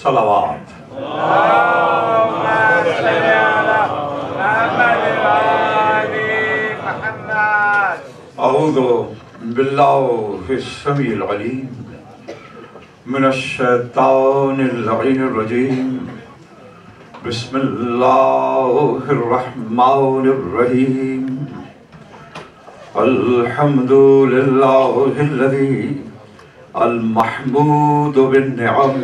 صلوات۔ اعوذ باللہ السمیع العلیم من الشیطان اللعین الرجیم، بسم اللہ الرحمن الرحیم، الحمد للہ الذی المحمود بالنعم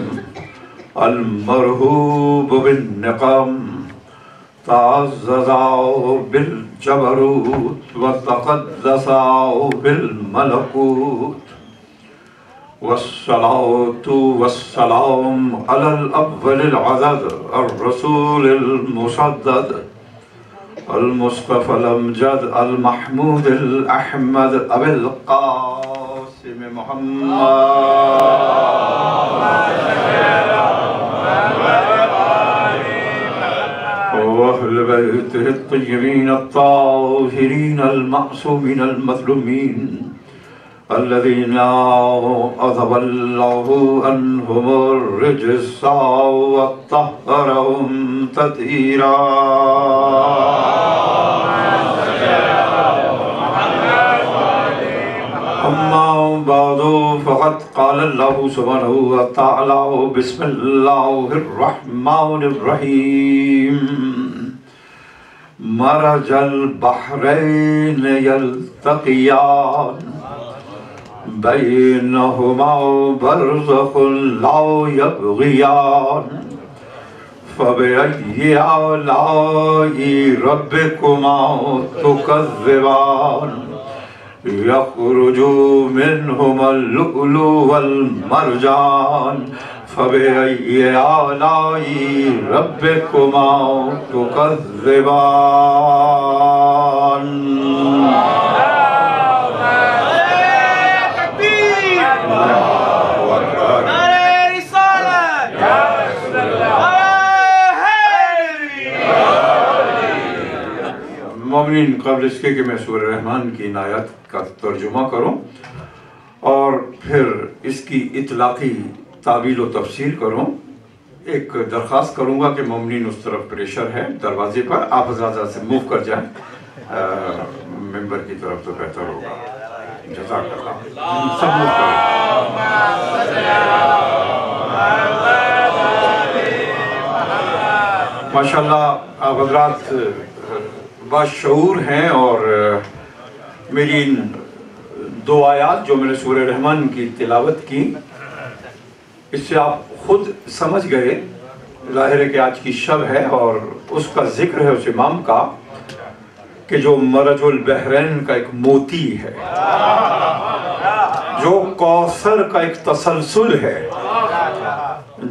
المرہوب بالنقم، تعزز بالجبروت وتقدس بالملکوت، والصلاة والسلام على الأول العدد الرسول المصدد المصطفى الأمجد المحمود الأحمد أبي القاسم محمد وأهل بيته الطيبين الطاهرين المعصومين المظلومين الذين أذهب الله عنهم الرجس وطهرهم تطهيرا. أما بعد فقد قال الله سبحانه وتعالى بسم الله الرحمن الرحيم مرج البحرين يلتقيان بينهما برزخ لا يبغيان فبأي آلاء ربكما تكذبان يخرج منهما اللؤلؤ والمرجان فبأي آلاء ربكما تكذبان. مومنین، قبل اس کے کہ میں سورہ رحمان کی ان آیات کا ترجمہ کروں اور پھر اس کی اطلاقی تعبیل و تفسیر کروں، ایک درخواست کروں گا کہ مومنین اس طرف پریشر ہے دروازے پر، آپ حضرات سے موو کر جائیں ممبر کی طرف تو بہتر ہوگا. جزاک اللہ. سب موو کریں. ماشاءاللہ آپ حضرات باشعور ہیں، اور میری دو آیات جو میں نے سورہ رحمان کی تلاوت کی، اس سے آپ خود سمجھ گئے، ظاہر ہے کہ آج کی شب ہے اور اس کا ذکر ہے اس امام کا کہ جو مرج البحرین کا ایک موتی ہے، جو کوثر کا ایک تسلسل ہے،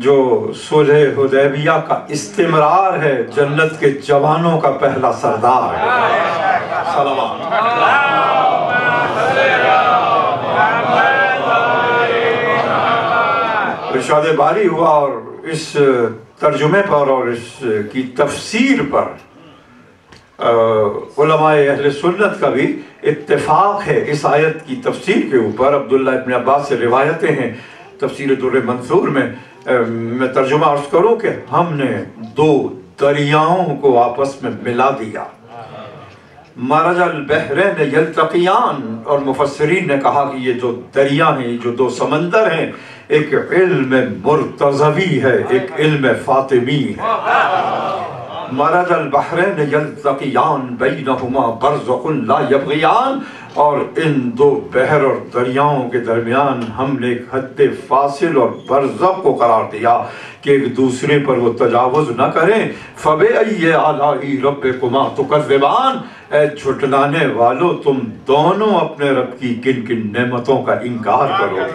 جو صلح حدیبیہ کا استمرار ہے، جنت کے جوانوں کا پہلا سردار ہے. صلوات. ارشاد باری ہوا، اور اس ترجمے پر اور اس کی تفسیر پر علماء اہل سنت کا بھی اتفاق ہے. اس آیت کی تفسیر کے اوپر عبداللہ ابن عباس سے روایتیں ہیں تفسیر در منصور میں. میں ترجمہ عرض کروں کہ ہم نے دو دریاؤں کو آپس میں ملا دیا. مرج البحرین یلتقیان، اور مفسرین نے کہا کہ یہ جو دریا ہیں، جو دو سمندر ہیں، ایک علم مرتضوی ہے، ایک علم فاطمی ہے. مرج البحرین یلتقیان بینہما برزخ لا یبغیان، اور ان دو بحر اور دریاؤں کے درمیان ہم نے ایک حد فاصل اور برزخ کو قرار دیا کہ ایک دوسرے پر وہ تجاوز نہ کریں. فَبِأَيِّ آلَاءِ رَبِّكُمَا تُكَذِّبَانِ، اے جھٹلانے والو تم دونوں اپنے رب کی کن کن نعمتوں کا انکار کرو گے.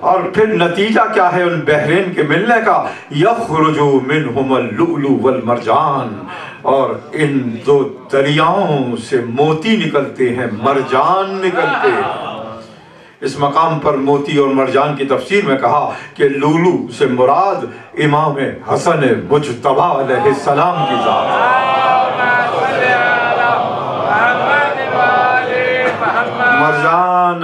اور پھر نتیجہ کیا ہے ان بحرین کے ملنے کا؟ یخرج منہم اللؤلؤ والمرجان، اور ان دو دریاؤں سے موتی نکلتے ہیں، مرجان نکلتے ہیں. اس مقام پر موتی اور مرجان کی تفسیر میں کہا کہ لولو سے مراد امام حسن مجتبی علیہ السلام کی ذات. مرجان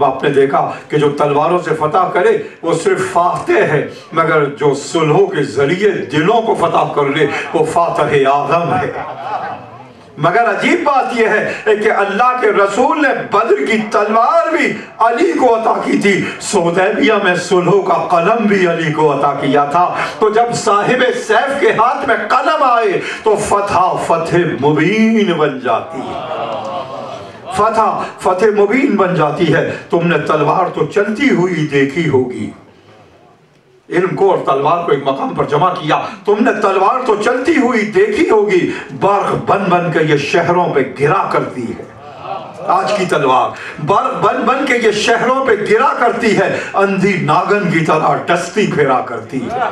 آپ نے دیکھا کہ جو تلواروں سے فتح کرے وہ صرف فاتح ہے، مگر جو صلحوں کے ذریعے دلوں کو فتح کر لے وہ فاتح اعظم ہے۔ مگر عجیب بات یہ ہے کہ اللہ کے رسول نے بدر کی تلوار بھی علی کو عطا کی تھی، حدیبیہ میں صلحوں کا قلم بھی علی کو عطا کیا تھا۔ تو جب صاحب سیف کے ہاتھ میں قلم آئے تو فتح مبین بن جاتی ہے، فتح مبین بن جاتی ہے۔ تم نے تلوار تو چلتی ہوئی دیکھی ہوگی، علم کو اور تلوار کو ایک مقام پر جمع کیا، تم نے تلوار تو چلتی ہوئی دیکھی ہوگی، برق بن بن کے یہ شہروں پہ گرا کرتی ہے۔ آج کی تلوار برق بن بن کے یہ شہروں پہ گرا کرتی ہے، اندھی ناگن کی طرح ڈستی پھیرا کرتی ہے،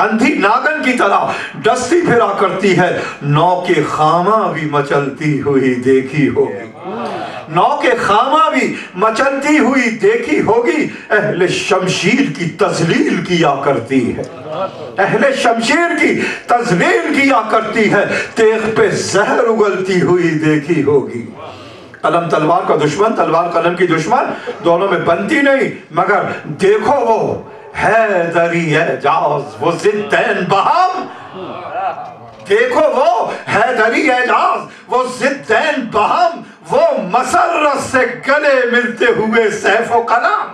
اندھی ناگن کی طرح ڈستی پھیرا کرتی ہے۔ نو کے خامہ بھی مچلتی ہوئی دیکھی ہوگی، نو کے خامہ بھی مچلتی ہوئی دیکھی ہوگی، اہل شمشیر کی تذلیل کیا کرتی ہے، اہل شمشیر کی تذلیل کیا کرتی ہے، تیغ پہ زہر اگلتی ہوئی دیکھی ہوگی۔ قلم تلوار کا دشمن، تلوار قلم کی دشمن، دونوں میں بنتی نہیں، مگر دیکھو وہ حیدری اعجاز، وہ ضدین بہم، دیکھو وہ حیدری اعجاز، وہ ضدین بہم، وہ مسرت سے گلے ملتے ہوئے سیف و قلم،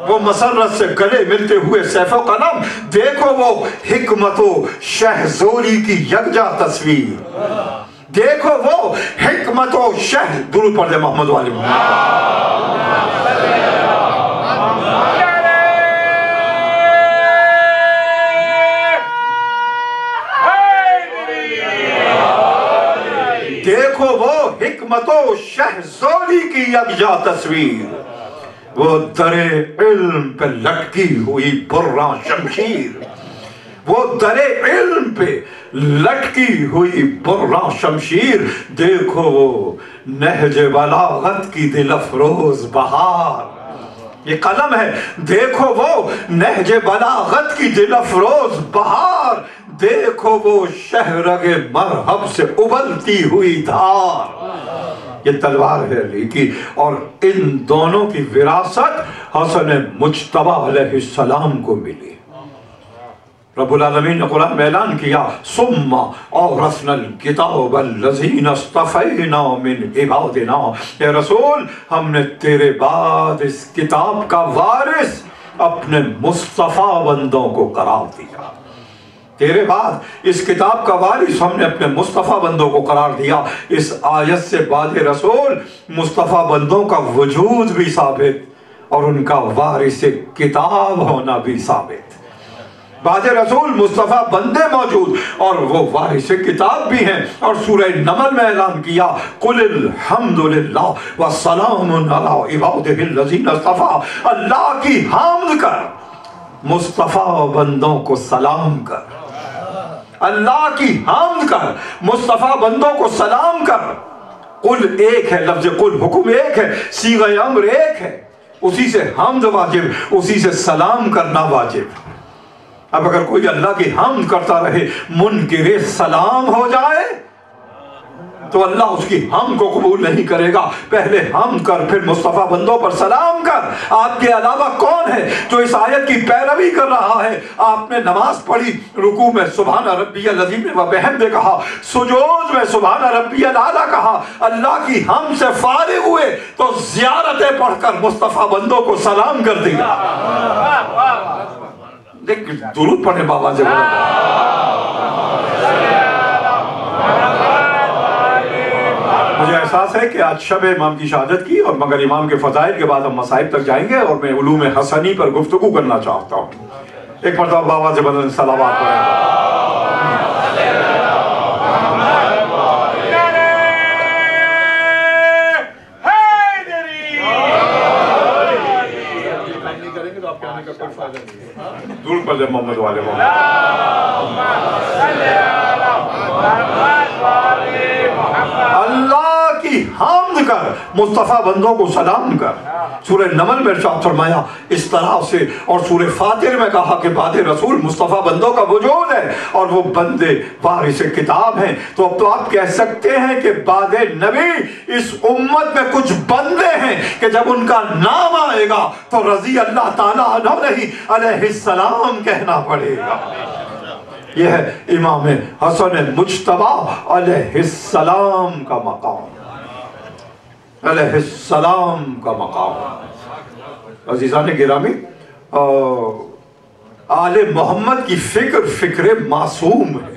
وہ مسرت سے گلے ملتے ہوئے سیف و قلم، دیکھو وہ حکمت و شہزوری کی یکجا تصویر، دیکھو وہ حکمت و درود پڑھ دے محمد والی دیکھو وہ حکمت و شہزوری کی یکجا تصویر، وہ در علم پہ لٹکی ہوئی برہ شمشیر، وہ در علم پہ لٹکی ہوئی برہ شمشیر، دیکھو وہ نہج بلاغت کی دل افروز بہار، یہ قلم ہے، دیکھو وہ نہج بلاغت کی دل افروز بہار، دیکھو وہ شہرگ مرحب سے ابلتی ہوئی دھار۔ یہ تلوار ہے علی کی، اور ان دونوں کی وراثت حسن مجتبی علیہ السلام کو ملی۔ رب العالمین نے قرآن میں اعلان کیا، ثم اورثنا الکتاب الذین اصطفینا من عبادنا، اے رسول ہم نے تیرے بعد اس کتاب کا وارث اپنے مصطفیٰ بندوں کو قرار دیا، تیرے بعد اس کتاب کا وارث ہم نے اپنے مصطفیٰ بندوں کو قرار دیا۔ اس آیت سے بعد رسول مصطفیٰ بندوں کا وجود بھی ثابت اور ان کا وارث کتاب ہونا بھی ثابت۔ بعد رسول مصطفیٰ بندے موجود اور وہ وارث کتاب بھی ہیں، اور سورہ نمل میں اعلان کیا، قل الحمدللہ والسلام علی عبادہ الذین اصطفیٰ، اللہ کی حمد کر، مصطفیٰ بندوں کو سلام کر، اللہ کی حمد کر، مصطفیٰ بندوں کو سلام کر۔ قل ایک ہے، لفظ قل حکم ایک ہے، صیغہ امر ایک ہے، اسی سے حمد واجب، اسی سے سلام کرنا واجب۔ اب اگر کوئی اللہ کی حمد کرتا رہے منکر سلام ہو جائے تو اللہ اس کی حمد کو قبول نہیں کرے گا۔ پہلے حمد کر، پھر مصطفیٰ بندوں پر سلام کر۔ آپ کے علاوہ کون ہے جو اس آیت کی پیروی کر رہا ہے؟ آپ نے نماز پڑھی، رکوع میں سبحان ربی العظیم و بحمدہ کہا، سجود میں سبحان ربی الاعلیٰ کہا، اللہ کی حمد سے فارغ ہوئے تو زیارتیں پڑھ کر مصطفیٰ بندوں کو سلام کر دیا۔ دیکھ درود پڑھیں بابا سے مجھے احساس ہے کہ آج شب امام کی شہادت کی، اور مگر امام کے فضائل کے بعد ہم مصائب تک جائیں گے، اور میں علوم حسنی پر گفتگو کرنا چاہتا ہوں۔ ایک مرتبہ بابا سے بدن صلوات پڑھیں۔ دور پر جب محمد والے اللہ کی حمد کر، مصطفیٰ بندوں کو سلام کر۔ سورہ نمل میں ارشاد فرمایا اس طرح سے، اور سورہ فاتر میں کہا کہ بعد رسول مصطفیٰ بندوں کا وجود ہے اور وہ بندے وارث کتاب ہیں۔ تو اب تو آپ کہہ سکتے ہیں کہ بعد نبی اس امت میں کچھ بندے ہیں کہ جب ان کا نام آئے گا تو رضی اللہ تعالیٰ عنہ نہیں علیہ السلام کہنا پڑے گا۔ یہ ہے امام حسن مجتبی علیہ السلام کا مقام، علیہ السلام کا مقام۔ عزیزان گرامی، آل محمد کی فکر معصوم ہے۔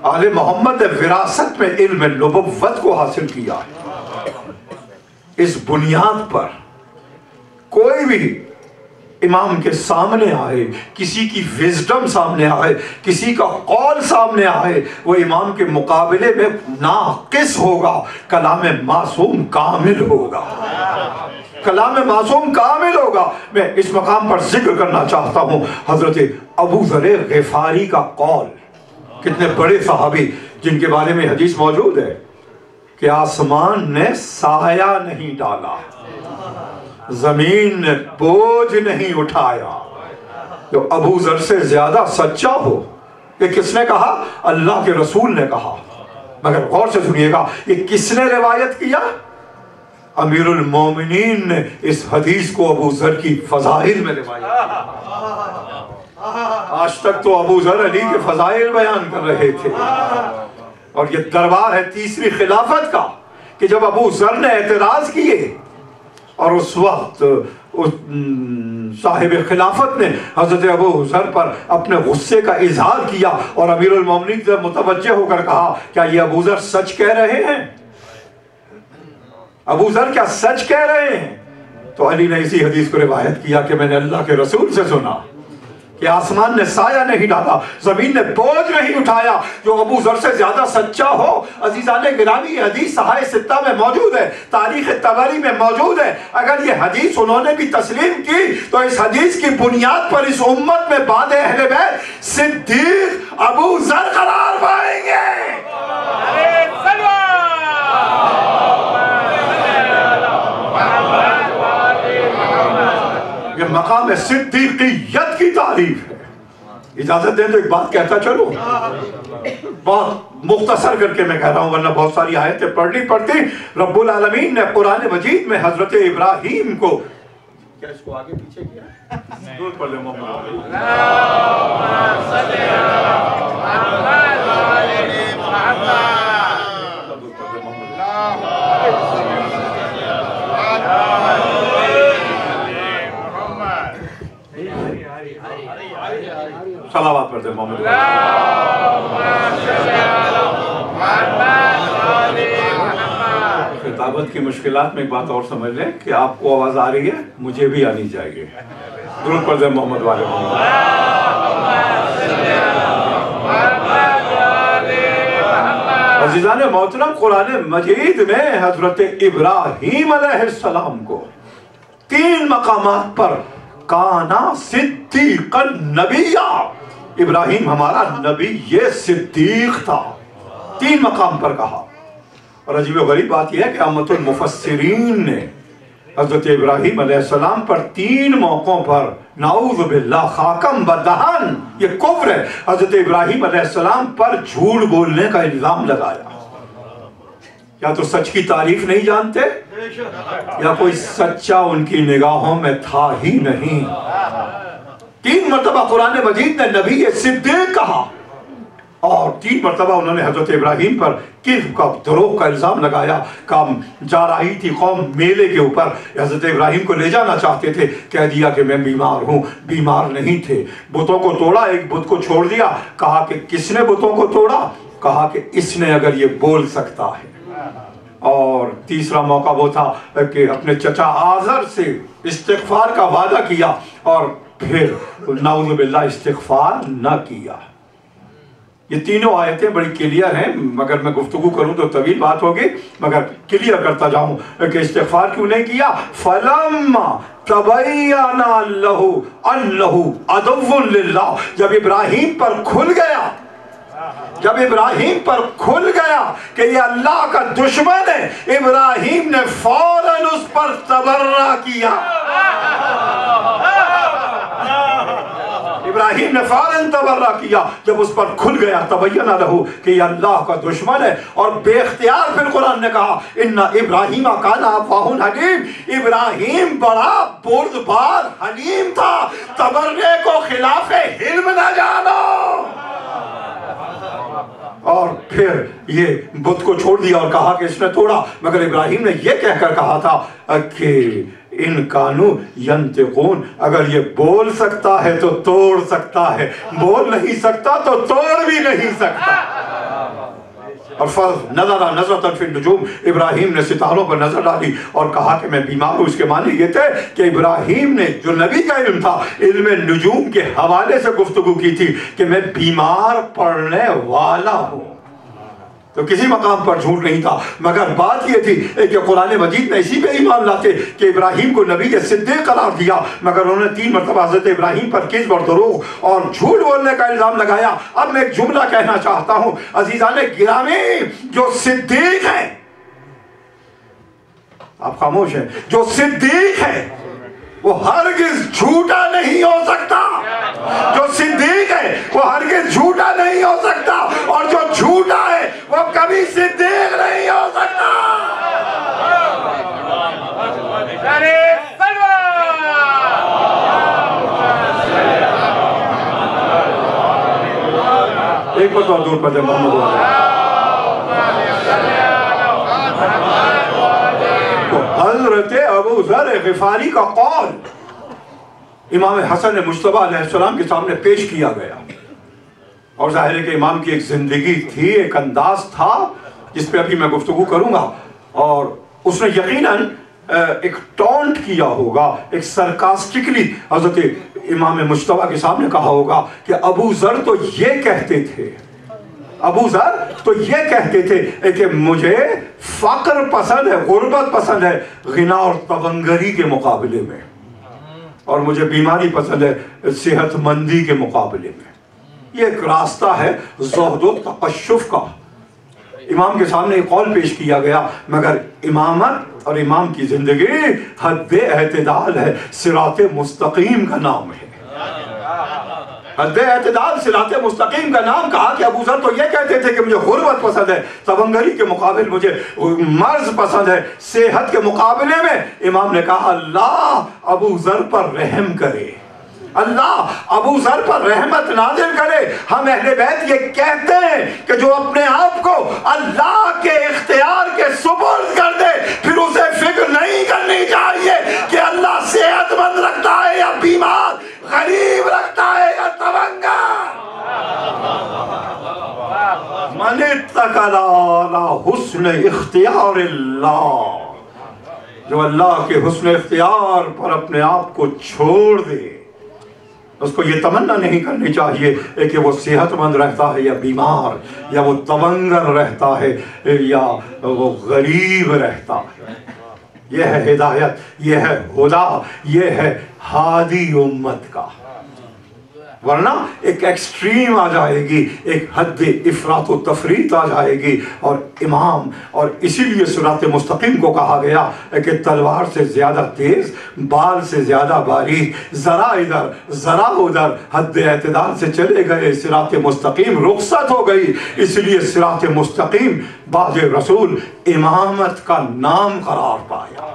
آل محمد نے وراثت میں علم نبوت کو حاصل کیا ہے۔ اس بنیاد پر کوئی بھی امام کے سامنے آئے، کسی کی وزڈم سامنے آئے، کسی کا قول سامنے آئے، وہ امام کے مقابلے میں ناقص ہوگا، کلام معصوم کامل ہوگا، کلام معصوم کامل ہوگا۔ میں اس مقام پر ذکر کرنا چاہتا ہوں حضرت ابو ذر غفاری کا قول۔ کتنے بڑے صحابی جن کے بارے میں حدیث موجود ہے کہ آسمان نے سایہ نہیں ڈالا، زمین نے بوجھ نہیں اٹھایا جو ابو ذر سے زیادہ سچا ہو۔ یہ کس نے کہا؟ اللہ کے رسول نے کہا۔ مگر غور سے سنیے گا، یہ کس نے روایت کیا؟ امیر المومنین نے اس حدیث کو ابو ذر کی فضائل میں روایت کیا۔ آج تک تو ابو ذر علی کے فضائل بیان کر رہے تھے، اور یہ دربار ہے تیسری خلافت کا کہ جب ابو ذر نے اعتراض کیے اور اس وقت صاحب خلافت نے حضرت ابو ذر پر اپنے غصے کا اظہار کیا اور امیر المومنین سے متوجہ ہو کر کہا، کیا یہ ابو ذر سچ کہہ رہے ہیں؟ ابو ذر کیا سچ کہہ رہے ہیں؟ تو علی نے اسی حدیث کو روایت کیا کہ میں نے اللہ کے رسول سے سنا کہ آسمان نے سایہ نہیں ڈالا، زمین نے بوجھ نہیں اٹھایا جو ابو ذر سے زیادہ سچا ہو۔ عزیزان گرامی، یہ حدیث صحائح ستہ میں موجود ہے، تاریخ طبری میں موجود ہے۔ اگر یہ حدیث انہوں نے بھی تسلیم کی تو اس حدیث کی بنیاد پر اس امت میں بعد اہل بیت صدیق ابو ذر قرار پائیں گے۔ یہ مقام صدیقیت کی تعریف ہے۔ اجازت دیں تو ایک بات کہتا چلو، بہت مختصر کر کے میں کہہ رہا ہوں ورنہ بہت ساری آیتیں پڑھنی پڑتی۔ رب العالمین نے قرآن مجید میں حضرت ابراہیم کو، کیا اس کو آگے پیچھے کیا؟ دور پڑھ لیں محمد صلوات پڑھتے محمد۔ خطابت کی مشکلات میں ایک بات اور سمجھ لیں کہ آپ کو آواز آ رہی ہے، مجھے بھی آنی چاہیے۔ درود پڑھتے محمد والے محمد۔ عزیزان محترم، قرآن مجید میں حضرت ابراہیم علیہ السلام کو 3 مقامات پر کانا صدیق النبیہ، ابراہیم ہمارا نبی یہ صدیق تھا، 3 مقام پر کہا۔ اور عجیب و غریب بات یہ ہے کہ امت المفسرین نے حضرت ابراہیم علیہ السلام پر 3 موقعوں پر نعوذ باللہ خاکم بدہن، یہ کفر ہے، حضرت ابراہیم علیہ السلام پر جھوٹ بولنے کا الزام لگایا۔ یا تو سچ کی تعریف نہیں جانتے یا کوئی سچا ان کی نگاہوں میں تھا ہی نہیں۔ 3 مرتبہ قرآن مجید نے نبی صدیق کہا اور 3 مرتبہ انہوں نے حضرت ابراہیم پر کذب کا، دروغ کا الزام لگایا۔ کام جا رہی تھی قوم میلے کے اوپر، حضرت ابراہیم کو لے جانا چاہتے تھے، کہہ دیا کہ میں بیمار ہوں، بیمار نہیں تھے۔ بتوں کو توڑا، ایک بت کو چھوڑ دیا، کہا کہ کس نے بتوں کو توڑا؟ کہا کہ اس نے، اگر یہ بول سکتا ہے۔ اور تیسرا موقع وہ تھا کہ اپنے چچا آزر سے استغفار کا وعدہ کیا اور پھر نعوذ باللہ استغفار نہ کیا۔ یہ تینوں آیتیں بڑی کلیئر ہیں، مگر میں گفتگو کروں تو طویل بات ہوگی، مگر کلیئر کرتا جاؤں کہ استغفار کیوں نہیں کیا۔ فَلَمَّا تَبَيَّنَ لَهُ أَنَّهُ عَدُوٌّ لِلَّهِ، جب ابراہیم پر کھل گیا، جب ابراہیم پر کھل گیا کہ یہ اللہ کا دشمن ہے، ابراہیم نے فوراً اس پر تبرہ کیا۔ ابراہیم نے فوراً تبرہ کیا جب اس پر کھل گیا تبین لہو کہ یہ اللہ کا دشمن ہے، اور بے اختیار پھر قرآن نے کہا ان ابراہیم کان اوّاہ حلیم، ابراہیم بڑا بردبار حلیم تھا، تبرے کو خلاف حلم نہ جانو۔ اور پھر یہ بت کو چھوڑ دیا اور کہا کہ اس نے توڑا، مگر ابراہیم نے یہ کہہ کر کہا تھا کہ ان کانو ینطقون، اگر یہ بول سکتا ہے تو توڑ سکتا ہے، بول نہیں سکتا تو توڑ بھی نہیں سکتا۔ اور نظر نظرۃ فی النجوم، ابراہیم نے ستاروں پر نظر ڈالی اور کہا کہ میں بیمار ہوں۔ اس کے معنی یہ تھے کہ ابراہیم نے، جو نبی کا علم تھا، علم نجوم کے حوالے سے گفتگو کی تھی کہ میں بیمار پڑنے والا ہوں، تو کسی مقام پر جھوٹ نہیں تھا۔ مگر بات یہ تھی کہ قرآن مجید میں اسی پہ ایمان لاتے کہ ابراہیم کو نبی صدیق قرار دیا، مگر انہوں نے 3 مرتبہ حضرت ابراہیم پر کذب اور دروغ اور جھوٹ بولنے کا الزام لگایا۔ اب میں ایک جملہ کہنا چاہتا ہوں عزیزان گرامی، جو صدیق ہے، آپ خاموش ہیں، جو صدیق ہے وہ ہرگز جھوٹا نہیں ہو سکتا، جو صدیق ہے وہ ہرگز جھوٹا نہیں ہو سکتا، اور جو جھوٹا ہے وہ کبھی صدیق نہیں ہو سکتا۔ ایک بات اور دور پر دے محمد تو حضرت ابو ذر غفاری کا قول امام حسن مجتبیٰ علیہ السلام کے سامنے پیش کیا گیا، اور ظاہر ہے کہ امام کی ایک زندگی تھی، ایک انداز تھا جس پہ ابھی میں گفتگو کروں گا، اور اس نے یقیناً ایک ٹونٹ کیا ہوگا، ایک سرکاسٹکلی حضرت امام مجتبیٰ کے سامنے کہا ہوگا کہ ابو ذر تو یہ کہتے تھے، ابو ذر تو یہ کہتے تھے کہ مجھے فقر پسند ہے، غربت پسند ہے غنا اور تونگری کے مقابلے میں، اور مجھے بیماری پسند ہے صحت مندی کے مقابلے میں۔ یہ ایک راستہ ہے زہد و تقشف کا۔ امام کے سامنے ایک قول پیش کیا گیا، مگر امامت اور امام کی زندگی حد اعتدال ہے، صراط مستقیم کا نام ہے، حد اعتدال صراط مستقیم کا نام۔ کہا کہ ابو ذر تو یہ کہتے تھے کہ مجھے غربت پسند ہے، تونگری کے مقابل مجھے مرض پسند ہے، صحت کے مقابلے میں امام نے کہا اللہ ابو ذر پر رحم کرے، اللہ ابو ذر پر رحمت نازل کرے۔ ہم اہل بیت یہ کہتے ہیں کہ جو اپنے آپ کو اللہ کے اختیار کے سپرد کر دے، پھر اسے فکر نہیں کرنی چاہیے کہ اللہ صحت مند رکھتا ہے یا بیمار، غریب رکھتا ہے یا تونگر۔ من اتکل علی حسن اختیار اللہ، جو اللہ کے حسن اختیار پر اپنے آپ کو چھوڑ دے، اس کو یہ تمنا نہیں کرنی چاہیے کہ وہ صحت مند رہتا ہے یا بیمار، یا وہ تونگر رہتا ہے یا وہ غریب رہتا ہے۔ یہ ہے ہدایت، یہ ہے ہدا، یہ ہے ہادی امت کا۔ ورنہ ایک ایکسٹریم آ جائے گی، ایک حد افراط و تفریط آ جائے گی، اور امام، اور اسی لیے صراط مستقیم کو کہا گیا کہ تلوار سے زیادہ تیز، بال سے زیادہ باریک، ذرا ادھر ذرا ادھر، حد اعتدال سے چلے گئے، صراط مستقیم رخصت ہو گئی۔ اس لیے صراط مستقیم بعد رسول امامت کا نام قرار پایا،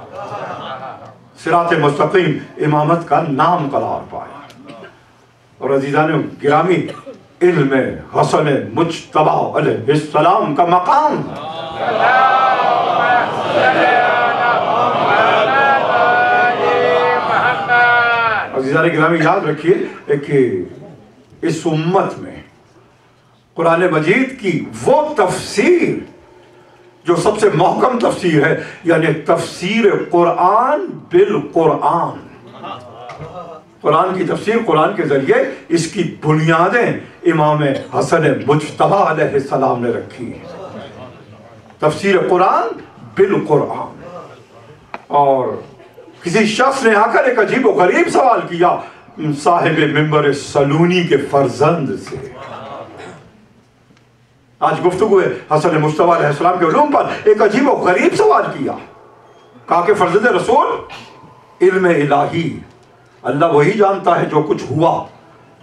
صراط مستقیم امامت کا نام قرار پایا۔ اور عزیزان گرامی، علم حسن مجتبیٰ علیہ السلام کا مقام، عزیزان گرامی یاد رکھیے کہ اس امت میں قرآن مجید کی وہ تفسیر جو سب سے محکم تفسیر ہے، یعنی تفسیر قرآن بالقرآن، قرآن کی تفسیر قرآن کے ذریعے، اس کی بنیادیں امام حسن مجتبیٰ علیہ السلام نے رکھی ہیں، تفسیر قرآن بالقرآن۔ اور کسی شخص نے آ کر ایک عجیب و غریب سوال کیا صاحب منبر سلونی کے فرزند سے۔ آج گفتگو ہے حسن مجتبیٰ علیہ السلام کے علوم پر، ایک عجیب و غریب سوال کیا، کہا کہ فرزند رسول، علم الہی اللہ وہی جانتا ہے جو کچھ ہوا،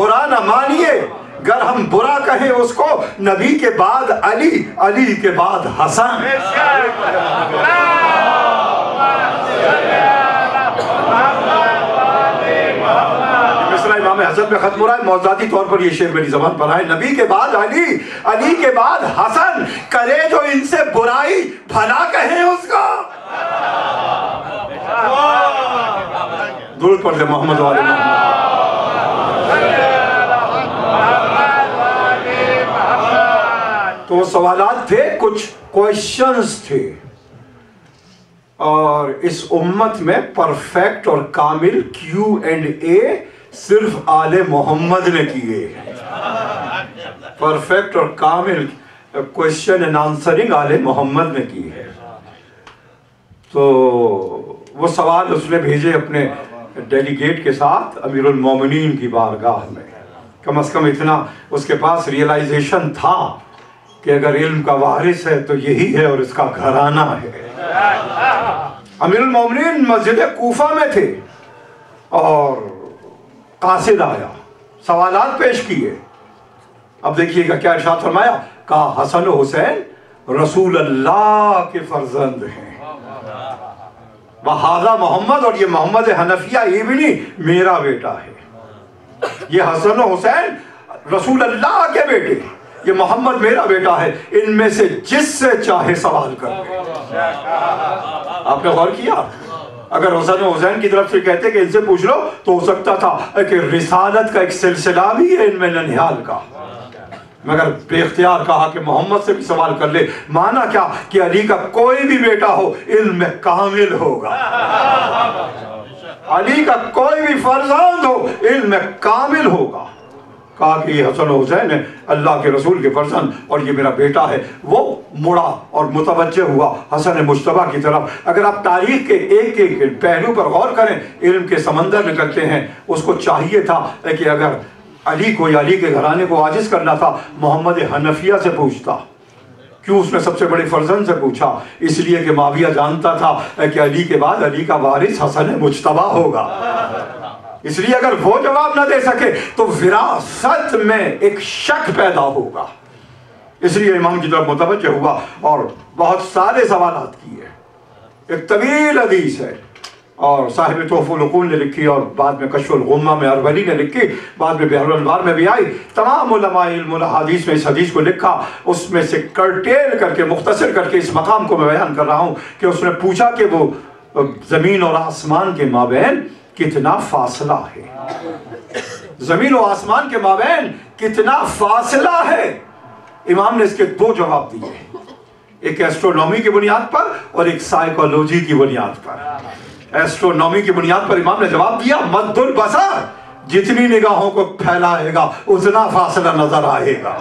برا نہ مانیے، گر ہم برا کہیں اس کو، نبی کے بعد علی، علی کے بعد حسن۔ مصرع امام حسن میں ختم ہو رہا ہے، موضوعاتی طور پر یہ شعر میری زبان پر آئے، نبی کے بعد علی، علی کے بعد حسن، کرے جو ان سے برائی بھلا کہیں اس کو۔ درود پڑھ لے محمد والے محمد۔ تو وہ سوالات تھے، کچھ کوئسچنز تھے، اور اس امت میں پرفیکٹ اور کامل Q&A صرف آل محمد نے کیے ہیں۔ پرفیکٹ اور کامل کوئسچن اینڈ آنسرنگ آل محمد نے کی ہے۔ تو وہ سوال اس نے بھیجے اپنے ڈیلیگیٹ کے ساتھ امیر المومنین کی بارگاہ میں۔ کم از کم اتنا اس کے پاس ریئلائزیشن تھا کہ اگر علم کا وارث ہے تو یہی ہے اور اس کا گھرانہ ہے۔ امیر المومنین مسجد کوفہ میں تھے اور قاصد آیا، سوالات پیش کیے۔ اب دیکھیے گا کیا ارشاد فرمایا، کہا حسن و حسین رسول اللہ کے فرزند ہیں، وہذا محمد، اور یہ محمد حنفیہ ابنی میرا بیٹا ہے۔ یہ حسن و حسین رسول اللہ کے بیٹے، یہ محمد میرا بیٹا ہے، ان میں سے جس سے چاہے سوال کر لے۔ آپ نے غور کیا، اگر حسن و حسین کی طرف سے کہتے کہ ان سے پوچھ لو تو ہو سکتا تھا کہ رسالت کا ایک سلسلہ بھی ہے ان میں ننہال کا، مگر بے اختیار کہا کہ محمد سے بھی سوال کر لے۔ مانا کیا کہ علی کا کوئی بھی بیٹا ہو علم میں کامل ہوگا، علی کا کوئی بھی فرزند ہو علم میں کامل ہوگا۔ کہا کہ یہ حسن و حسین ہے اللہ کے رسول کے فرزند اور یہ میرا بیٹا ہے۔ وہ مڑا اور متوجہ ہوا حسن مجتبیٰ کی طرف۔ اگر آپ تاریخ کے ایک ایک پہلو پر غور کریں، علم کے سمندر نکلتے ہیں۔ اس کو چاہیے تھا کہ اگر علی کو یا علی کے گھرانے کو عاجز کرنا تھا، محمد حنفیہ سے پوچھتا۔ کیوں اس نے سب سے بڑے فرزند سے پوچھا؟ اس لیے کہ معاویہ جانتا تھا کہ علی کے بعد علی کا وارث حسن مجتبیٰ ہوگا۔ اس لیے اگر وہ جواب نہ دے سکے تو وراثت میں ایک شک پیدا ہوگا۔ اس لیے امام کی طرف متوجہ ہوا اور بہت سارے سوالات کیے۔ ایک طویل حدیث ہے اور صاحب تحفۃ العقول نے لکھی، اور بعد میں کشف الغمہ میں اربلی نے لکھی، بعد میں بحر الانوار میں بھی آئی۔ تمام علماء علم الحدیث میں اس حدیث کو لکھا، اس میں سے کرٹیل کر کے، مختصر کر کے اس مقام کو میں بیان کر رہا ہوں کہ اس نے پوچھا کہ وہ زمین اور آسمان کے مابین کتنا فاصلہ ہے، زمین و آسمان کے مابین کتنا فاصلہ ہے۔ امام نے اس کے دو جواب دیے، ایک ایسٹرونومی کی بنیاد پر اور ایک سائیکولوجی کی بنیاد پر۔ ایسٹرونومی کی بنیاد پر امام نے جواب دیا مد البصر، جتنی نگاہوں کو پھیلائے گا اتنا فاصلہ نظر آئے گا۔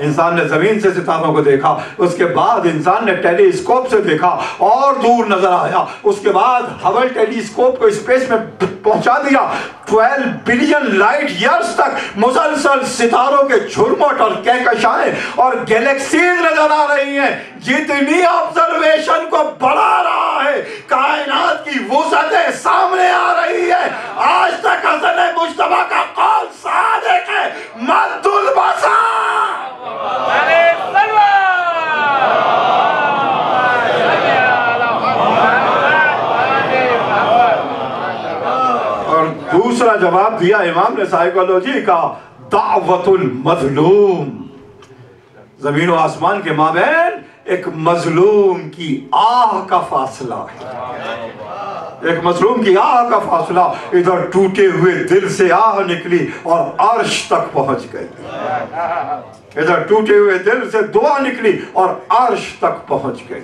انسان نے زمین سے ستاروں کو دیکھا، اس کے بعد انسان نے ٹیلی اسکوپ سے دیکھا اور دور نظر آیا، اس کے بعد ہبل ٹیلی اسکوپ کو اسپیس میں پہنچا دیا، 12 بلین لائٹ ایئرز تک مسلسل ستاروں کے جھرمٹ اور کہکشائیں اور گیلیکسیز نظر آ رہی ہیں۔ جتنی آبزرویشن کو بڑھا رہا ہے، کائنات کی وسعتیں سامنے آ رہی ہے۔ آج تک حسن مجتبیٰ کا قول صادق ہے، مد البصر۔ اور دوسرا جواب دیا امام نے سائیکولوجی کا، دعوت المظلوم، زمین و آسمان کے مابین ایک مظلوم کی آہ کا فاصلہ ہے، ایک مظلوم کی آہ کا فاصلہ۔ ادھر ٹوٹے ہوئے دل سے آہ نکلی اور عرش تک پہنچ گئی، ادھر ٹوٹے ہوئے دل سے دعا نکلی اور عرش تک پہنچ گئی۔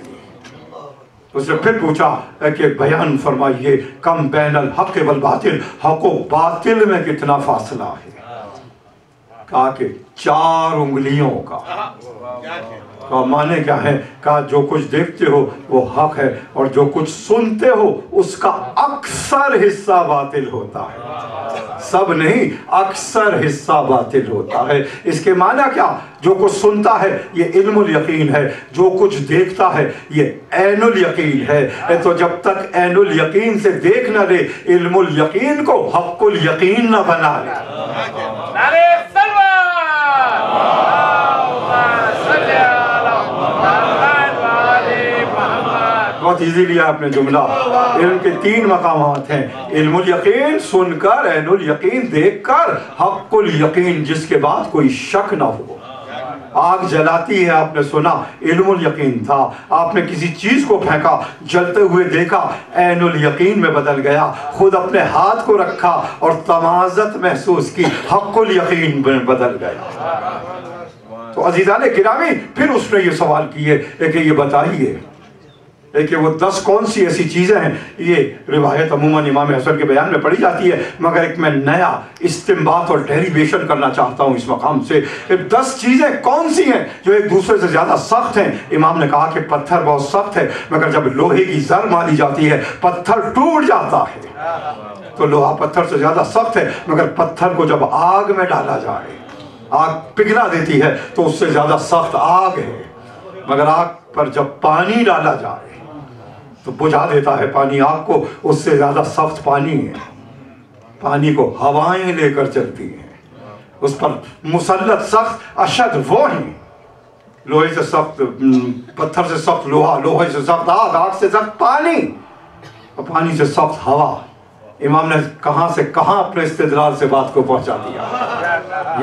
اس نے پھر پوچھا کہ بیان فرمائیے، کم بین الحق والباطل، حق و باطل میں کتنا فاصلہ ہے؟ کہا کہ 4 انگلیوں کا معنی کیا ہے؟ کہا جو کچھ دیکھتے ہو وہ حق ہے اور جو کچھ سنتے ہو اس کا اکثر حصہ باطل ہوتا ہے، سب نہیں، اکثر حصہ باطل ہوتا ہے۔ اس کے معنی کیا؟ جو کچھ سنتا ہے یہ علم الیقین ہے، جو کچھ دیکھتا ہے یہ عین الیقین ہے۔ تو جب تک عین الیقین سے دیکھ نہ لے، علم الیقین کو حق الیقین نہ بنا لے۔ بہت ایزیلی آپ نے جملہ، علم کے 3 مقامات ہیں، علم الیقین، سن کر، عین الیقین، دیکھ کر، حق الیقین جس کے بعد کوئی شک نہ ہو۔ آگ جلاتی ہے، آپ نے سنا، علم الیقین تھا۔ آپ نے کسی چیز کو پھینکا، جلتے ہوئے دیکھا، عین الیقین میں بدل گیا۔ خود اپنے ہاتھ کو رکھا اور تمازت محسوس کی، حق الیقین میں بدل گیا۔ تو عزیزان گرامی، پھر اس نے یہ سوال کیے کہ یہ بتائیے کہ وہ 10 کون سی ایسی چیزیں ہیں۔ یہ روایت عموماً امام حسن کے بیان میں پڑھی جاتی ہے، مگر ایک میں نیا استنباط اور ڈیریویشن کرنا چاہتا ہوں اس مقام سے۔ 10 چیزیں کون سی ہیں جو ایک دوسرے سے زیادہ سخت ہیں؟ امام نے کہا کہ پتھر بہت سخت ہے، مگر جب لوہے کی زر ماری جاتی ہے پتھر ٹوٹ جاتا ہے۔ تو لوہا پتھر سے زیادہ سخت ہے، مگر پتھر کو جب آگ میں ڈالا جائے، آگ پگھلا دیتی ہے تو اس سے زیادہ سخت آگ ہے، مگر آگ پر جب پانی ڈالا جائے تو بجھا دیتا ہے پانی آگ کو، اس سے زیادہ سخت پانی ہے۔ پانی کو ہوائیں لے کر چلتی ہیں، اس پر مسلط سخت اشد وہ ہیں، لوہے سے سخت پتھر سے سخت لوہا، لوہے سے سخت آگ، آگ سے سخت پانی، اور پانی سے سخت ہوا۔ امام نے کہاں سے کہاں اپنے استدلال سے بات کو پہنچا دیا۔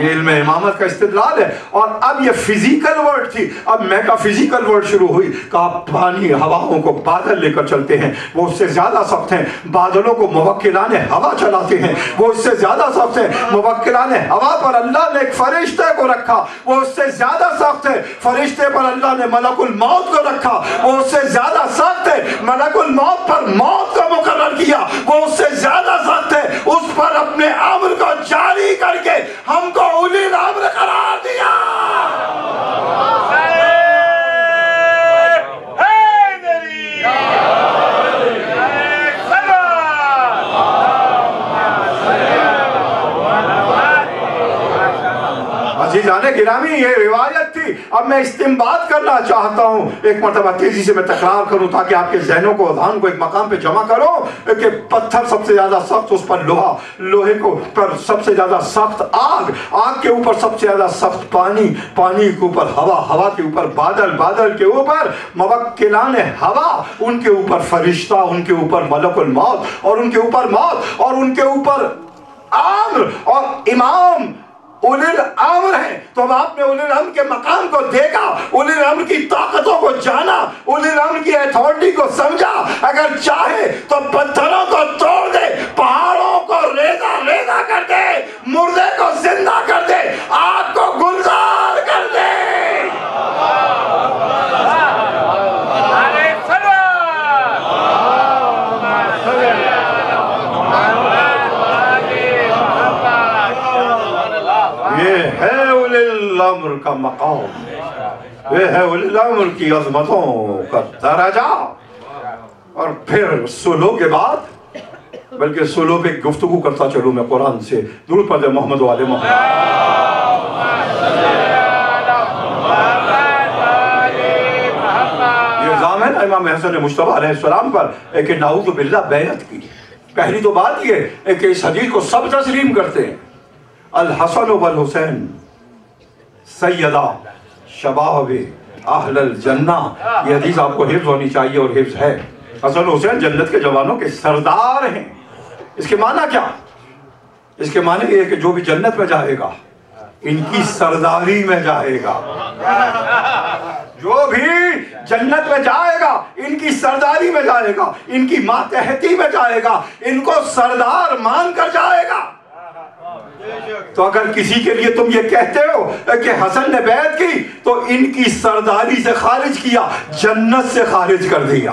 یہ علم امامت کا استدلال ہے۔ اور اب یہ فزیکل ورڈ تھی، اب میٹا فزیکل ورڈ شروع ہوئی۔ کہا پانی ہواؤں کو بادل لے کر چلتے ہیں، وہ اس سے زیادہ سخت ہیں۔ بادلوں کو موکلان ہوا چلاتے ہیں، وہ اس سے زیادہ سخت ہیں۔ موکلان ہوا پر اللہ نے ایک فرشتے کو رکھا، وہ اس سے زیادہ سخت ہے۔ فرشتے پر اللہ نے ملک الموت کو رکھا، وہ اس سے زیادہ سخت ہے۔ ملک الموت پر موت کو مقرر کیا، وہ اس سے زیادہ سخت ہے۔ اس پر اپنے امر کو جاری کر کے ہم کو اولی الامر قرار دیا۔ عزیزان گرامی، یہ روایت تھی۔ اب میں استنباط کرنا چاہتا ہوں، ایک مرتبہ تیزی سے میں تکرار کروں تاکہ آپ کے ذہنوں کو، اذہان کو ایک مقام پہ جمع کرو کہ پتھر سب سے زیادہ سخت، اس پر لوہا، لوہے کو پر سب سے زیادہ سخت آگ، آگ کے اوپر سب سے زیادہ سخت پانی، پانی کے اوپر ہوا، ہوا کے اوپر بادل، بادل کے اوپر موکلان ہوا، ان کے اوپر فرشتہ، ان کے اوپر ملک الموت، اور ان کے اوپر موت، اور ان کے اوپر امر اور امام اولی الامر ہیں۔ تو اب آپ نے اولی الامر کے مقام کو دیکھا، اولی الامر کی طاقتوں کو جانا، اولی الامر کی اتھارٹی کو سمجھا۔ اگر چاہے تو پتھروں کو توڑ دے، پہاڑوں کو ریزہ ریزہ کر دے، مردے کو زندہ کر دے، آگ کو گلزار کر دے۔ یہ ہے اولی الامر کا مقام، یہ ہے اولی الامر کی عظمتوں کا درجہ۔ اور پھر سلو کے بعد، بلکہ سلو پہ گفتگو کرتا چلوں میں قرآن سے، درود پڑھ دے محمد و آل محمد۔ یہ الزام ہے نا امام حسن مجتبیٰ علیہ السلام پر کہ نعوذ باللہ بیعت کی۔ پہلی تو بات یہ ہے کہ اس حدیث کو سب تسلیم کرتے ہیں، الحسن والحسین سیدہ شباب اہل الجنہ۔ یہ حدیث آپ کو حفظ ہونی چاہیے، اور حفظ ہے۔ حسن حسین جنت کے جوانوں کے سردار ہیں۔ اس کے معنی کیا؟ اس کے معنی یہ ہے کہ جو بھی جنت میں جائے گا ان کی سرداری میں جائے گا، جو بھی جنت میں جائے گا ان کی سرداری میں جائے گا، ان کی ماتحتی میں جائے گا، ان کو سردار مان کر جائے گا۔ تو اگر کسی کے لیے تم یہ کہتے ہو کہ حسن نے بیعت کی تو ان کی سرداری سے خارج کیا، جنت سے خارج کر دیا۔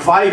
5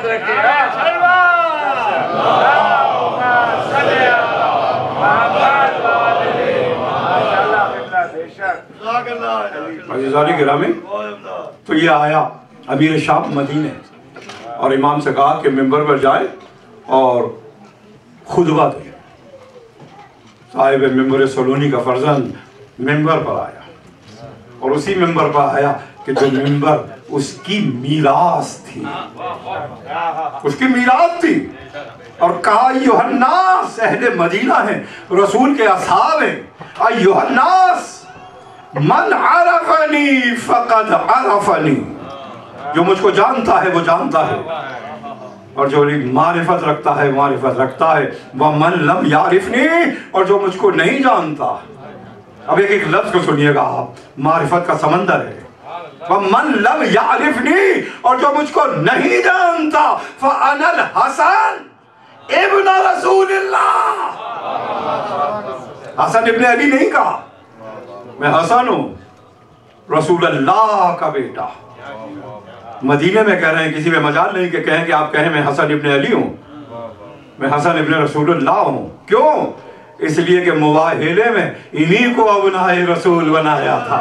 سلامت رکھے. عزیزانی گرامی، تو یہ آیا امیر شام مدینے اور امام سے کہا کہ ممبر پر جائے اور خطبہ دے. صاحب ممبر سلونی کا فرزند ممبر پر آیا اور اسی ممبر پر آیا کہ جو ممبر اس کی میراث تھی، اس کی میراث تھی، اور کہا ایھا الناس، اہل مدینہ ہیں، رسول کے اصحاب ہیں، ایھا الناس من عرفنی فقد عرفنی، جو مجھ کو جانتا ہے وہ جانتا ہے، اور جو معرفت رکھتا ہے معرفت رکھتا ہے. وَمَن لَمْ يَعْرِفْنِي، اور جو مجھ کو نہیں جانتا. اب ایک ایک لفظ کو سنیے گا آپ، معرفت کا سمندر ہے. وَمَن لَمْ يَعْرِفْنِي، اور جو مجھ کو نہیں جانتا، فَأَنَا الْحَسَنِ ابن رسول اللہ. حسن ابن علی نہیں کہا، میں حسن ہوں، رسول اللہ کا بیٹا. مدینے میں کہہ رہے ہیں، کسی میں مجال نہیں کہ کہیں کہ آپ کہیں میں حسن ابن علی ہوں، میں حسن ابن رسول اللہ ہوں. کیوں؟ اس لیے کہ مباہلے میں انہی کو ابنائے رسول بنایا تھا.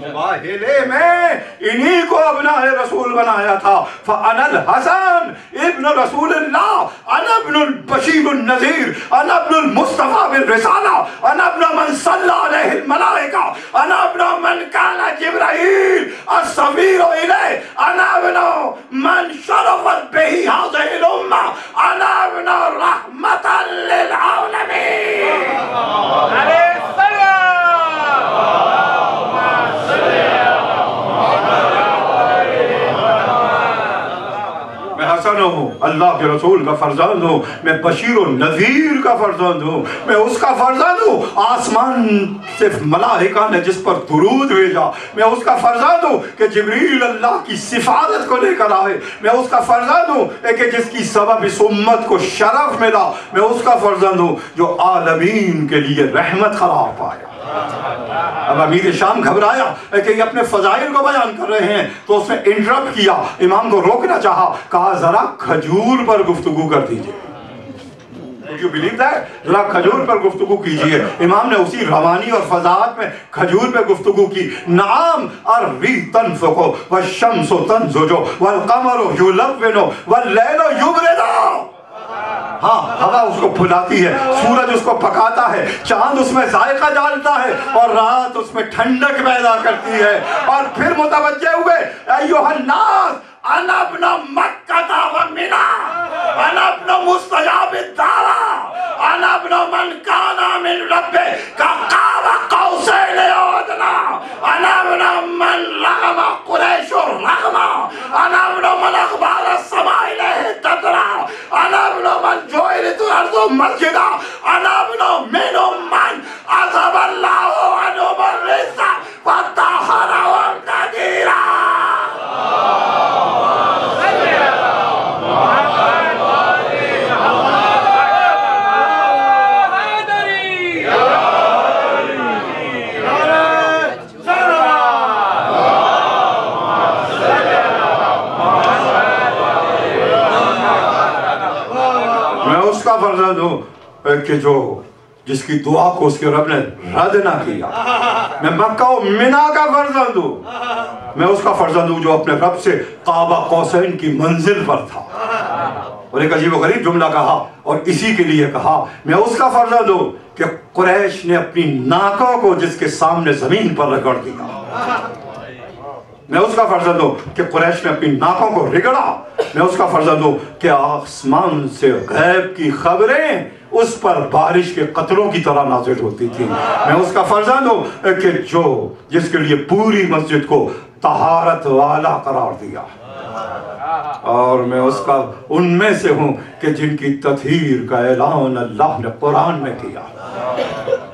مباہلے میں انہی کو ابنائے رسول بنایا تھا. فَأَنَا الْحَسَنِ ابن رسول اللہ، انا ابن البشیر النذیر، انا ابن المصطفیٰ بالرسالہ، انا ابن من صلی علیہ الملائکہ، انا ابن من کان جبرائیل الصغیر الیہ، انا ابن من شرفت بہ ہذہ الامہ، انا ابن رحمۃ للعالمین. علیہ السلام. میں حسن ہوں، اللہ کے رسول کا فرزند ہوں، میں بشیر و نذیر کا فرزند ہوں، میں اس کا فرزند ہوں آسمان سے ملائکہ نے جس پر درود بھیجا. میں اس کا فرزند ہوں کہ جبریل اللہ کی سفارت کو لے کر آئے. میں اس کا فرزند ہوں کہ جس کی سبب اس امت کو شرف ملا. میں اس کا فرزند ہوں جو عالمین کے لیے رحمت قرار پایا. اب امیر شام گھبرایا کہ یہ اپنے فضائل کو بیان کر رہے ہیں، تو اس نے انٹرپٹ کیا، امام کو روکنا چاہا. کہا ذرا کھجور پر گفتگو کر دیجئے. Would you believe that؟ ذرا کھجور پر گفتگو کیجئے. امام نے اسی روانی اور فضاعت میں کھجور پر گفتگو کی. نعم الری تنفق والشمس تنزج والقمر یلون واللیل یبرد. ہاں، ہوا اس کو پھلاتی ہے، سورج اس کو پکاتا ہے، چاند اس میں ذائقہ ڈالتا ہے، اور رات اس میں ٹھنڈک پیدا کرتی ہے. اور پھر متوجہ ہوئے، ایھا الناس انا ابن مکہ و منی، انا ابن مستجاب الدعوی، انا ابن من کان من ربہ قاب قوسین او ادنی، انا ابن من رغم قریش الرغم، انا ابن من اخبار السماء الیہ تتری، انا ابن من جعلت الارض مسجدا، انا ابن من من عذب اللہ عنہم الرجس وطہرهم تطہیرا. فرزند ہوں کہ جو جس کی دعا کو اس کے رب نے رد نہ کیا. میں مکہ و منی کا فرزند ہوں. میں اس کا فرزند ہوں جو اپنے رب سے قاب قوسین کی منزل پر تھا. اور ایک عجیب و غریب جملہ کہا، اور اسی کے لیے کہا میں اس کا فرزند ہوں کہ قریش نے اپنی ناکوں کو جس کے سامنے زمین پر رگڑ دیا. میں اس کا فرزند ہوں کہ قریش نے اپنی ناکوں کو رگڑا. میں اس کا فرزند ہوں کہ آسمان سے غیب کی خبریں اس پر بارش کے قطروں کی طرح نازل ہوتی تھی. میں اس کا فرزند ہوں کہ جس کے لیے پوری مسجد کو طہارت والا قرار دیا. اور میں اس کا ان میں سے ہوں کہ جن کی تطہیر کا اعلان اللہ نے قرآن میں کیا.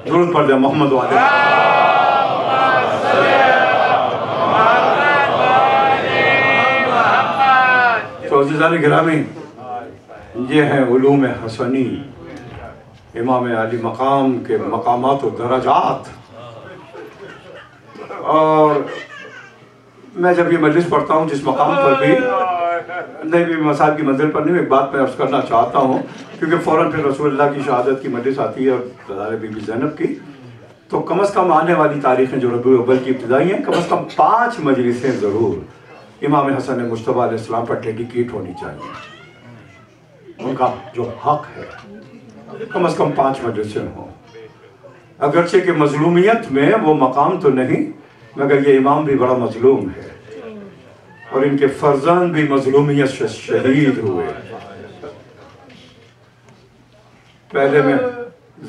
درود پڑھ دیں محمد والے. تو عزیزان گرامی، یہ ہیں علوم حسنی، امام علی مقام کے مقامات و درجات. اور میں جب یہ مجلس پڑھتا ہوں جس مقام پر بھی نہیں بھی مصاحب کی منزل پر نہیں، ایک بات میں عرض کرنا چاہتا ہوں، کیونکہ فوراً پھر رسول اللہ کی شہادت کی مجلس آتی ہے اور ہزار بی بی زینب کی، تو کم از کم آنے والی تاریخیں جو ربیع الاول کی ابتدائی ہیں، کم از کم 5 مجلسیں ضرور امام حسن مجتبی علیہ السلام پر ڈیڈیکیٹ ہونی چاہیے، ان کا جو حق ہے کم از کم 5 مجلسیں ہوں، اگرچہ کہ مظلومیت میں وہ مقام تو نہیں، مگر یہ امام بھی بڑا مظلوم ہے اور ان کے فرزند بھی مظلومیت سے شہید ہوئے۔ پہلے میں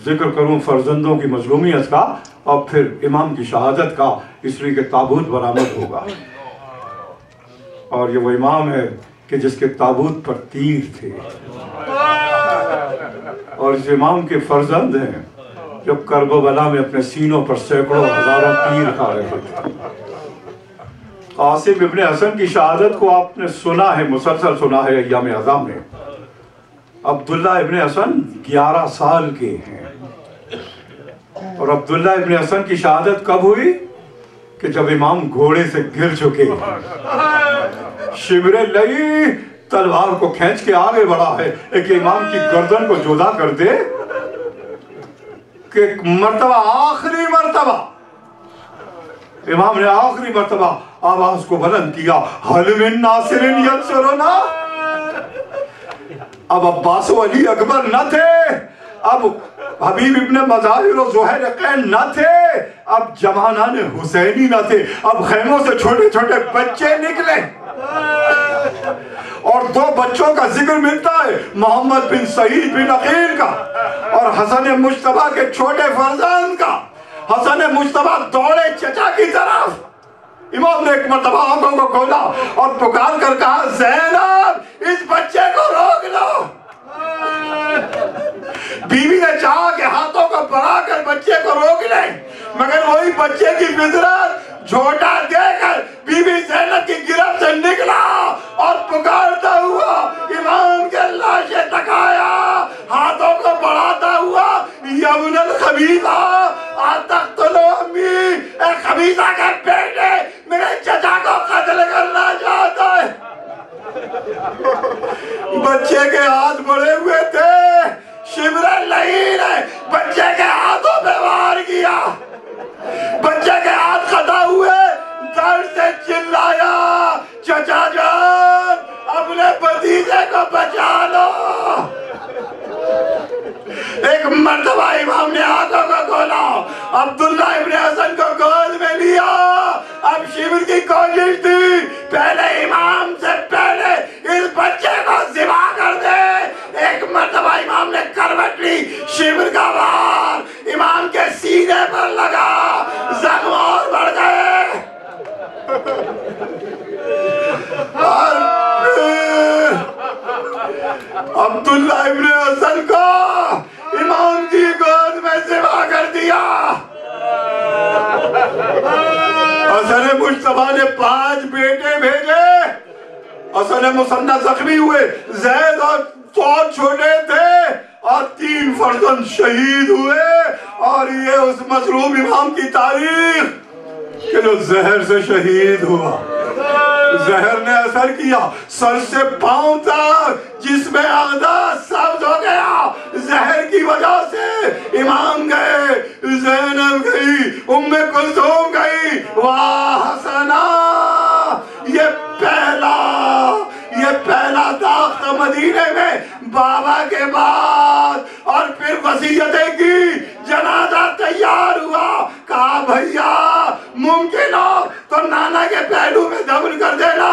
ذکر کروں فرزندوں کی مظلومیت کا اور پھر امام کی شہادت کا، اس لیے کہ تابوت برآمد ہوگا، اور یہ وہ امام ہے کہ جس کے تابوت پر تیر تھے، اور اس امام کے فرزند ہیں جو کرب و بلا میں اپنے سینوں پر سینکڑوں ہزاروں تیر کھا رہے تھے۔ قاسم ابن حسن کی شہادت کو آپ نے سنا ہے، مسلسل سنا ہے ایام اعظام میں۔ عبداللہ ابن حسن 11 سال کے ہیں، اور عبداللہ ابن حسن کی شہادت کب ہوئی؟ کہ جب امام گھوڑے سے گر چکے، شبر لئی تلوار کو کھینچ کے آگے بڑھا ہے ایک امام کی گردن کو جدا کر دے، کہ مرتبہ آخری مرتبہ امام نے آخری مرتبہ آواز کو بلند کیا، حل من ناصر ینصرنا۔ اب عباس و علی اکبر نہ تھے، اب حبیب ابن مظاہر و زہیر قین نہ تھے، اب جوانان حسینی نہ تھے، اب خیموں سے چھوٹے چھوٹے بچے نکلے، اور 2 بچوں کا ذکر ملتا ہے، محمد بن سعید بن عقیل کا اور حسن مجتبی کے چھوٹے فرزند کا۔ حسن مجتبی دوڑے چچا کی طرف، امام نے ایک مرتبہ آنکھوں کو کھولا اور پکار کر کہا، زینب اس بچے کو روک لو۔ بیوی نے چاہا کہ ہاتھوں کو بڑھا کر بچے کو روک لیں، مگر وہی بچے کی فطرت جھوٹا دے کر بی بی زینب کی گرفت سے نکلا اور پکارتا ہوا امام کے لاشے تک آیا، ہاتھوں کو بڑھاتا ہوا، یبن الخبیثہ اتقتلوا امی، اے خبیثہ کے بیٹے میرے چچا کو قتل کرنا چاہتا ہے۔ بچے کے ہاتھ بڑے ہوئے تھے، شبر لئی نے بچے کے ہاتھوں پہ وار کیا، بچے کے ہاتھ خطا ہوئے، درد سے چلایا، چچا جان اپنے بھتیجے کو بچا لو۔ ایک مرتبہ امام نے آنکھوں کو کھولا، عبداللہ ابن حسن کو گود میں لیا، اب شبر کی کوشش تھی پہلے امام سے پہلے اس بچے کو ذبح کر دے۔ ایک مرتبہ امام نے کروٹ لی، شبر کا وار امام کے سینے پر لگا، زخم اور بڑھ گئے، اور پھر عبداللہ ابن حسن کو امام کی گود میں ذبح کر دیا۔ حسن مجتبی نے 5 بیٹے بھیجے، حسن مصنع زخمی ہوئے، زید اور فوج چھوٹے تھے، اور 3 فرزند شہید ہوئے، اور یہ اس مظلوم امام کی تاریخ کہ جو زہر سے شہید ہوا۔ زہر نے اثر کیا، سر سے پاؤں تک جس میں اقداس سبز ہو گیا، زہر کی وجہ سے امام گئے، زینب گئی، ام کلثوم گئی، واہ حسنہ، یہ پہلا داغ مدینے میں بابا کے بعد، اور پھر وصیتیں کی، جنازہ تیار ہوا، کہا بھیا ممکن ہو تو نانا کے پہلو میں دفن کر دینا،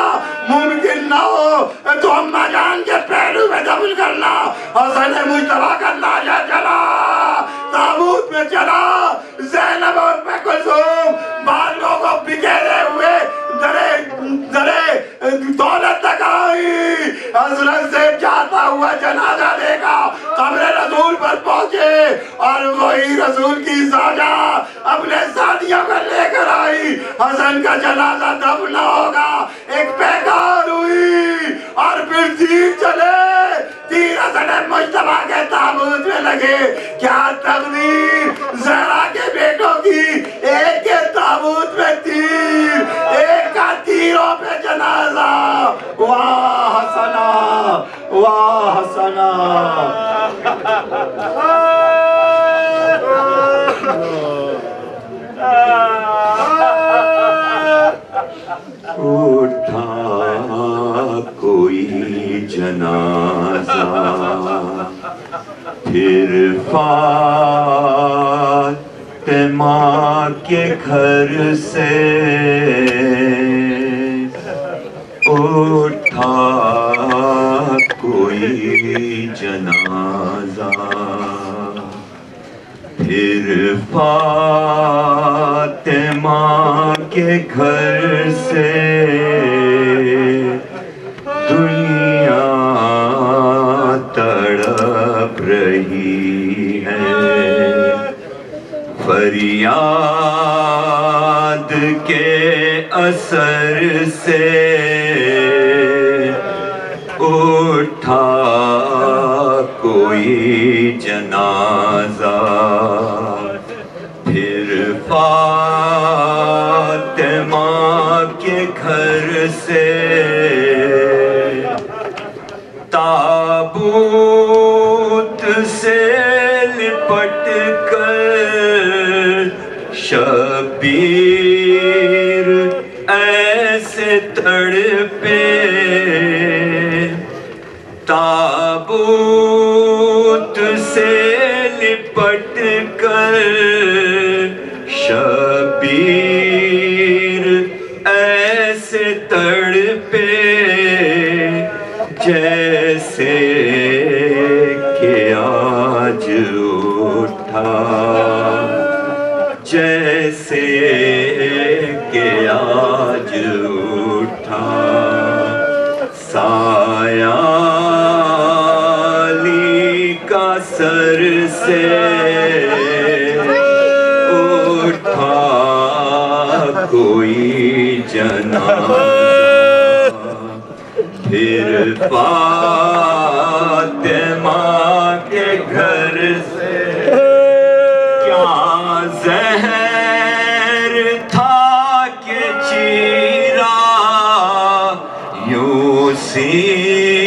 ممکن نہ ہو تو اماں جان کے پہلو میں دفن کرنا۔ حسن مجتبی کا لاشا چلا، تابوت میں چلا، زینب اور ام کلثوم بالوں کو بکھیرے ہوئے درے دولت تک آئی، حضرت سے جاتا ہوا جنازہ دیکھا، قبر رسول پر پہنچے، اور وہی رسول کی زوجہ اپنے ساتھیوں کو لے کر آئی، حسن کا جنازہ دفن ہوگا، ایک پیغام ہوئی، اور پھر تیر چلے، تیر حسن مجتبی کے تابوت میں لگے۔ کیا تقدیر زہرا کے بیٹوں کی، ایک کے تابوت میں تیر، ایک کا تیروں پہ جنازہ، واہ وحسنا اٹھا کوئی جنازہ پھر فاطمہ کے گھر سے اٹھا کوئی جنازہ پھر فاطمہ کے گھر سے دنیا تڑپ رہی ہے فریاد کے اثر سے اٹھا کوئی جنازہ پھر فاطمہ کے گھر سے تابوت سے لپٹ کر شبیر ایسے تڑپے تابوت سے لپٹ کر شبیر ایسے تڑپے جیسے کہ آج اٹھا جیسے کہ آج اٹھا سایہ علی کا سر سے اٹھا کوئی جنازہ پھر فاطمہ کے گھر سے کیا زہر تھا کہ چیرا یوں سینہ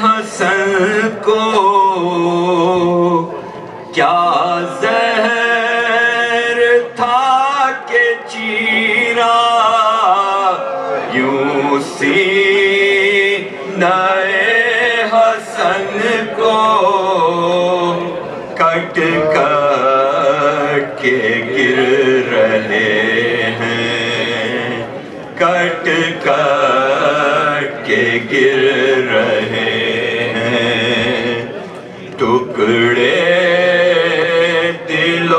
حسن کو کیا زہر تھا کہ چیرا یوں سینہ حسن کو کٹ کٹ کے گر رہے ہیں کٹ کٹ کے گر رہے ہیں ٹکڑے دل و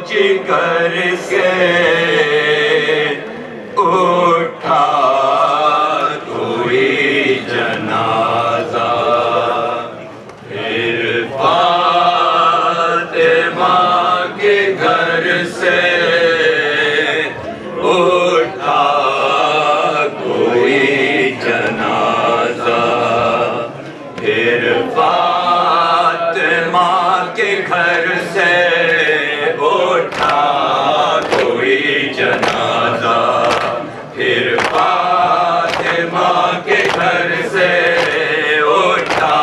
جگر سے اٹھا کوئی جنازہ پھر فاطمہ کے گھر سے اٹھا کوئی جنازہ پھر فاطمہ کے گھر سے اٹھا کوئی جنازہ پھر فاطمہ کے گھر سے اٹھا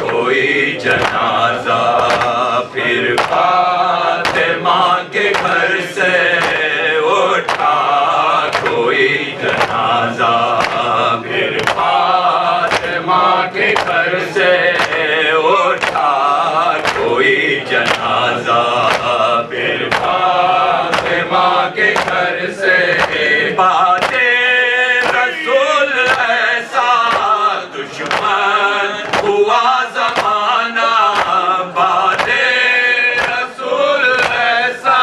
کوئی جنازہ پھر فاطمہ کے گھر سے اٹھا کوئی جنازہ پھر فاطمہ کے گھر سے اٹھا کوئی جنازہ پھر فاطمہ کے گھر سے بات رسول ایسا دشمن ہوا زمانہ بات رسول ایسا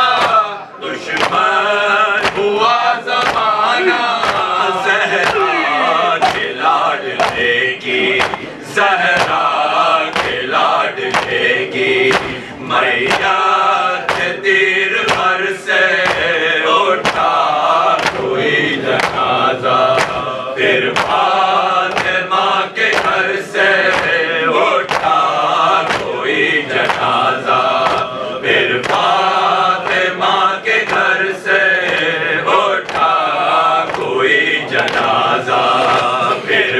دشمن ہوا زمانہ زہرا کے لاڈلے کی زہرا کے لاڈلے کی میات تیر پر سے اٹھا کوئی جنازہ پھر فاطمہ کے گھر سے اٹھا کوئی جنازہ پھر فاطمہ کے گھر سے اٹھا کوئی جنازہ پھر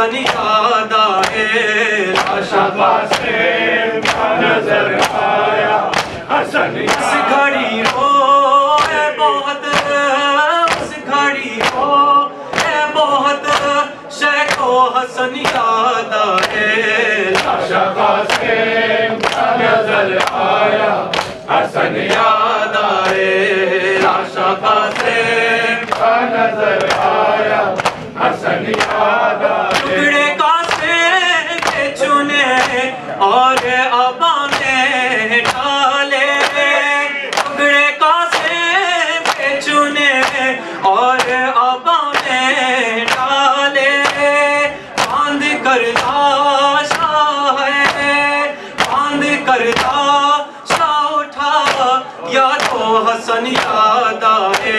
حسن یاد آئے لاشا قاسم کا نظر آیا حسن اس گھڑی روئے بہت اس گھڑی روئے بہت شیخ و حسن یاد آئے لاشا قاسم کا نظر آیا حسن یاد آئے لاشا قاسم کا نظر آیا حسن یاد آئے ٹکڑے قاسم کے چنے اور ابا نے ڈالے ٹکڑے قاسم کے چنے اور ابا نے ڈالے باندھ کر لاشا ہے باندھ کر لاشا اٹھا یا تو حسن یاد آئے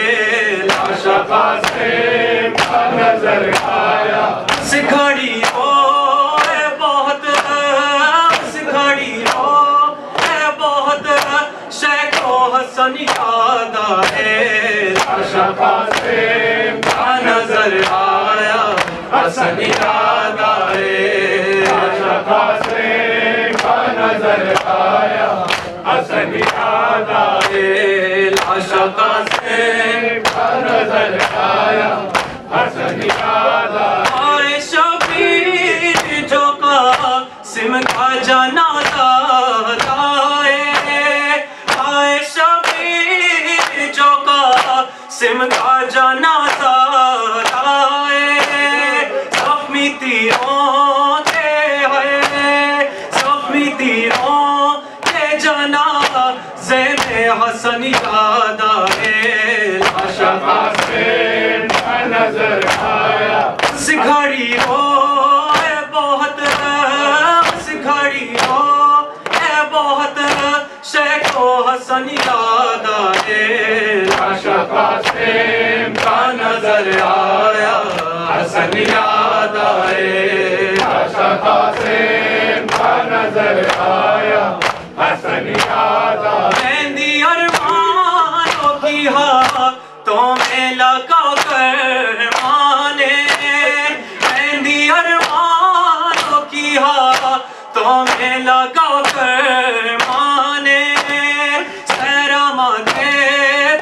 لاشا قاسم کا نظر آیا اس گھڑی روئے بہت اس گھڑی روئے بہت شیخ و حسن یاد آئے لاشا قاسم کا نظر آیا حسن یاد آئے لاشا قاسم کا نظر آیا حسن یاد آئے لاشا قاسم کا نظر آیا حسن یاد آئے شبیر جو قاسم کا جنازہ لائے آئے شبیر جو قاسم کا جنازہ لائے زخمی تیروں کے ہے زخمی تیروں کے جنازے میں حسن یاد آئے لاشا قاسم کا نظر آیا اس گھڑی روئے بہت اس گھڑی روئے بہت شیخ و حسن یاد آئے لاشا قاسم کا نظر آیا حسن یاد آئے لاشا قاسم کا نظر آیا حسن یاد آئے مہندی ارمانوں کی ہاتھوں میں لگا کر مانے مہندی ارمانوں کی ہاتھوں میں لگا کر مانے سہرا ماتھے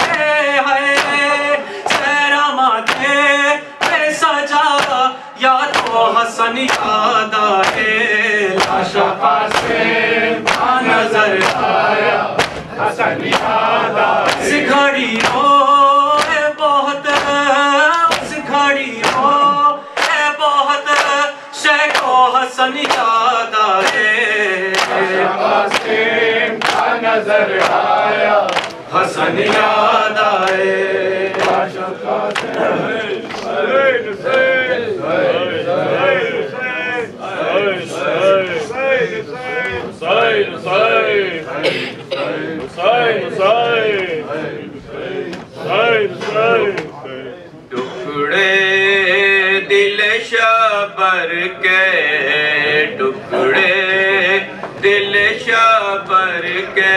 پہ ہے سہرا ماتھے پہ سجا یا تو حسن یاد آئے لاشا قاسم کا نظر آیا حسن یاد آئے اس گھڑی روئے بہت اس گھڑی روئے بہت شیخ و حسن یاد آئے لاشا قاسم کا نظر آیا حسن یاد آئے لاشا قاسم ٹکڑے دل شبر کے ٹکڑے دل شبر کے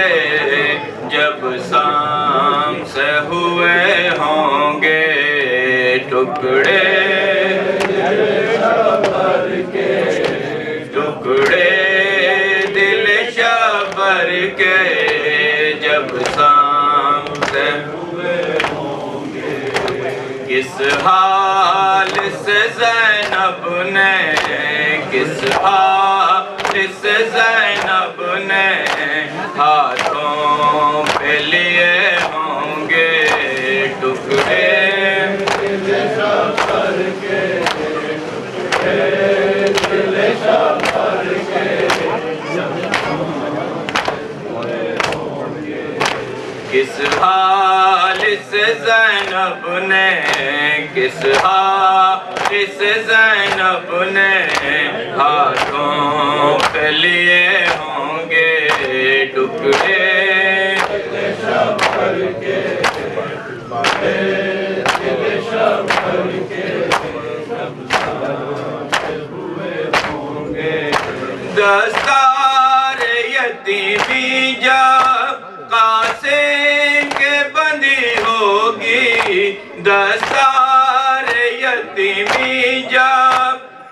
جب شام سے ہوئے ہوں گے ٹکڑے دل شبر کے ٹکڑے دل شبر کے جب شام سے ہوئے ہوں گے کس حال سے زینب نے کس حال سے زینب نے ہاتھوں پہ لیے ہوں گے ٹکڑے دل شبر کے ٹکڑے دل شبر کے کس حال سے زینب نے کس حال سے زینب نے ہاتھوں پہ لیے ہوں گے ٹکڑے دل شبر کے دل شبر کے دستار یتیمی جب قاسم کے بندی ہوگی دستار یتیمی جب